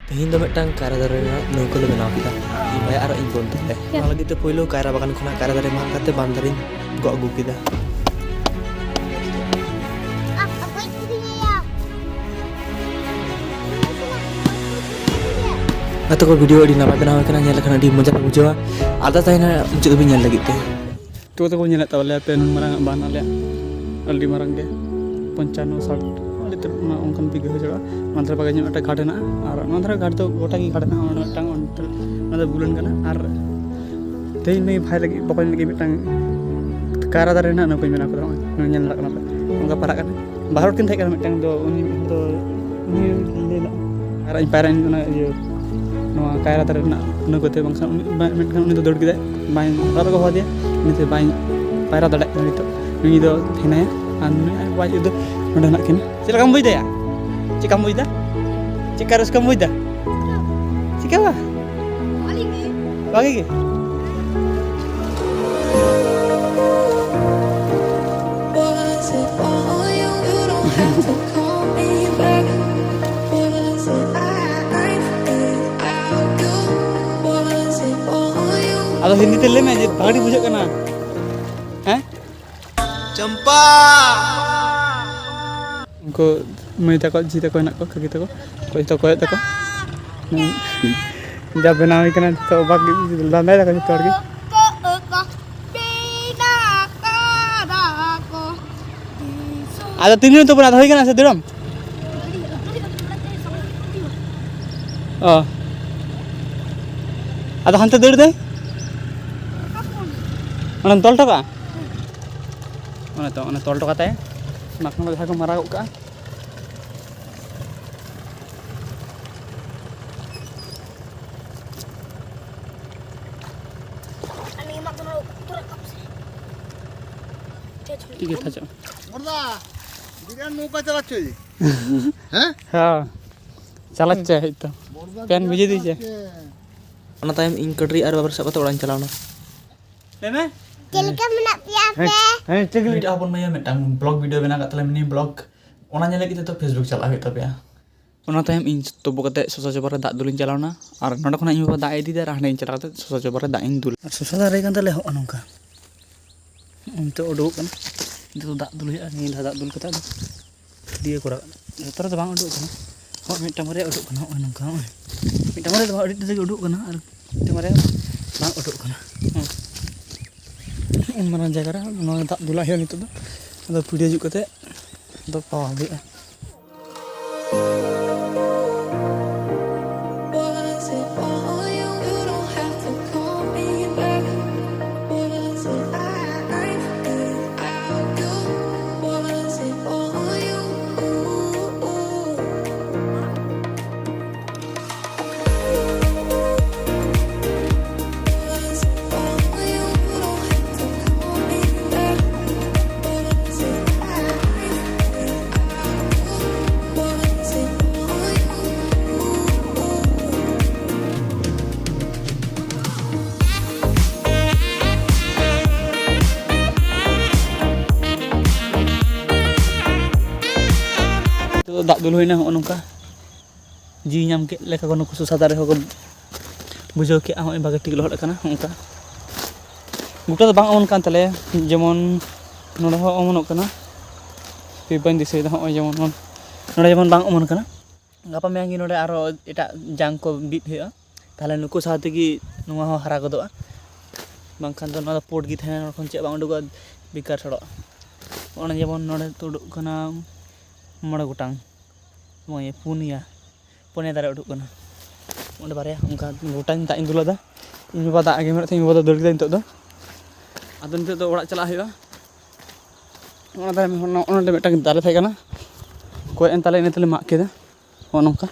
Tehin do metang kaira dare nauka le benaw kita. Ibai aro ing bontu le. Ona lagi te poilo kaira bagan khona kaira dare mak kate bandarin go agu kita. Atau kalau video di nama benaw kena nyala kena di moja bujawa. Ada tayna muncul lebih nyala gitu. Tuh aku nyala tahu lihat pen marang ban alia. Aldi marang ke 55 itu na ongkan piga jaga mantra pakai nyok ada garden ar mantra garden tuh kota ki garden ana tang on ada bulan kana ar tei nei bhai lagi pokoknya lagi mitang kara dare na ko mena ko nyal lak na onga para kana bahar kin thai kana mitang do uni ni la ar in parent na yo no kara dare na no ko te bangsa mitang uni do dod gida bain ar ko hodia ni te bain para dada ni do thina an ni waj do udah nak kini. Sila kamu ida ya? Cik kamu ida? Cik harus kamu ida? Cik apa? Lagi. Atau hindi tele me bhagdi bujak kana. Hah? Campa. Ko mai tako jita ko nak ko kagita ko itu ko tako jab benaw ikana to bag landai tako jita orgi ada tingin to pernah hoy kana se diram oh ada hante dir dai ona tol taka ona tol taka tay nak na ko marag ka ठीक है था चल मर्दा बिरयानी नौका चलाচ্ছে जी हैं हां चलाচ্ছে तो pen भेजे दीजिए Ona tayam ing kadri ar babar sabat orang calana. लेने Jelika menak piape. हैं चल Video apun maya metang blog video bena kat ini blog. Ona nyala kita to Facebook chala gitu ya. Ona tayam ing tobo kate sosa coba dak dulin calana ar noda khona ing dak edi dar hane ing chala kate sosa coba dak ing dul. susah dari kan tele onongka untuk uduk kan itu dak dulu ya ni dak dulu kata dia kurang terus bang uduk kan kok minta mare uduk kan onongka minta mare bang uduk uduk kan ar minta mare bang uduk kan mana jaga no dak dulu ya itu tuh ada video juga kate do pawa dia dak dulu ini onongka ji nyam ke leka kono susah dare ko bujo ke ahoy baga tik lohot kana onka guta bang on kan tale jemon noda ho omonok kana piban disai da hoy jemon noda jemon bang omon kana ngapa meangi noda aro eta jang ko bit heya tale nuku sate gi nuwa ho hara godoa bangkhan to noda port gi thana kon che bang udugo bikar soro ona jemon noda tuduk kana mora gutang moye punia dare uduk kana onde bare onka gutang tak indula da ᱤᱧ ᱵᱟᱵᱟ ᱫᱟᱜ ᱜᱮ ᱢᱮᱱᱟᱜ ᱛᱤᱧ ᱵᱟᱵᱟ ᱫᱚ ᱫᱟᱹᱲ ᱠᱮᱫᱟ ᱱᱤᱛᱚᱜ ᱫᱚ ᱟᱫᱚ ᱱᱤᱛᱚᱜ ᱫᱚ ᱚᱲᱟᱜ ᱪᱟᱞᱟᱜ ᱦᱩᱭᱩᱜᱼᱟ ᱚᱱᱟ ᱫᱟᱨᱮ ᱚᱱᱟ ᱢᱤᱫᱴᱟᱝ ᱫᱟᱨᱮ ᱛᱟᱦᱮᱸ ᱠᱟᱱᱟ ᱠᱚᱭ ᱮᱱ ᱛᱟᱞᱮ ᱤᱱᱟᱹ ᱛᱮᱞᱮ ᱢᱟᱜ ᱠᱮᱫᱟ ᱱᱚᱝᱠᱟ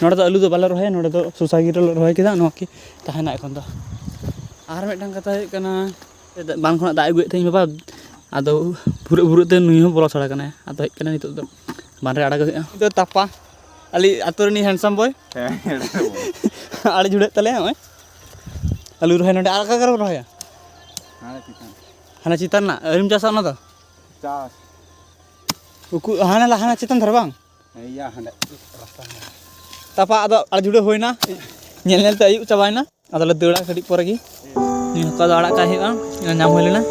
ᱱᱚᱰᱮ ᱫᱚ ᱟᱹᱞᱩ ᱫᱚ ᱵᱟᱞᱮ ᱨᱚᱦᱚᱭᱟ ᱱᱚᱰᱮ ᱫᱚ ᱥᱚᱥᱟ ᱜᱮᱞᱮ ᱨᱚᱦᱚᱭ ᱠᱮᱫᱟ ᱱᱚᱣᱟ ᱠᱤ ᱛᱟᱦᱮᱱᱟ ᱮᱠᱷᱚᱱ ᱫᱚ ᱟᱨ ᱢᱤᱫᱴᱟᱝ ᱠᱟᱛᱷᱟ ᱦᱩᱭᱩᱜ ᱠᱟᱱᱟ ᱵᱟᱝ ᱠᱷᱚᱱᱟᱜ ᱫᱟᱜ ᱟᱹᱜᱩᱭᱮᱫ ᱛᱟᱦᱮᱸᱧ ᱵᱟᱵᱟ ᱟᱫᱚ ᱵᱷᱩᱨᱟᱹᱜ ᱛᱮ ᱱᱩᱭ ᱦᱚᱸ ᱵᱚᱞᱚ ᱥᱟᱲᱟ ᱠᱟᱱᱟᱭ ᱟᱫᱚ ᱦᱮᱡ ᱠᱟᱱᱟ ᱱᱤᱛᱚᱜ ᱫᱚ ᱵᱟᱱᱨᱮ ᱟᱲᱟᱜ ᱦᱩᱭᱩᱜᱼᱟ ᱱᱤᱛᱚᱜ ᱛᱟᱯᱟ ᱟᱞᱤ ᱟᱛᱳ ᱨᱤᱱᱤ ᱦᱮᱱᱰᱥᱟᱢ ᱵᱚᱭ ᱟᱲᱮ ᱡᱩᱲᱟᱹᱜ ᱛᱟᱞᱮᱭᱟ ᱱᱚᱜᱼᱚᱭ ᱟᱹᱞᱩ ᱨᱚᱦᱚᱭ ᱱᱚᱰᱮ ᱟᱨ ᱚᱠᱟ ᱠᱚᱨᱮᱢ ᱨᱚᱦᱚᱭᱟ ᱦᱟᱱᱟ ᱪᱮᱛᱟᱱ ᱨᱮᱱᱟᱜ ᱟᱹᱣᱨᱤᱢ ᱪᱟᱥᱟ ᱚᱱᱟ ᱫᱚ चास ᱩᱠᱩ ᱦᱟᱱᱟ ᱪᱮᱛᱟᱱ ᱫᱷᱟᱨᱮ ᱵᱟᱝ iya hande rasta तापा आदो आड़ जुड़े होइना नेल नेलते आयुब चाबाइना आदोले दौड़ा कड़ी पोरे गी हका दो आड़ा का हुआ नाम हुई लेना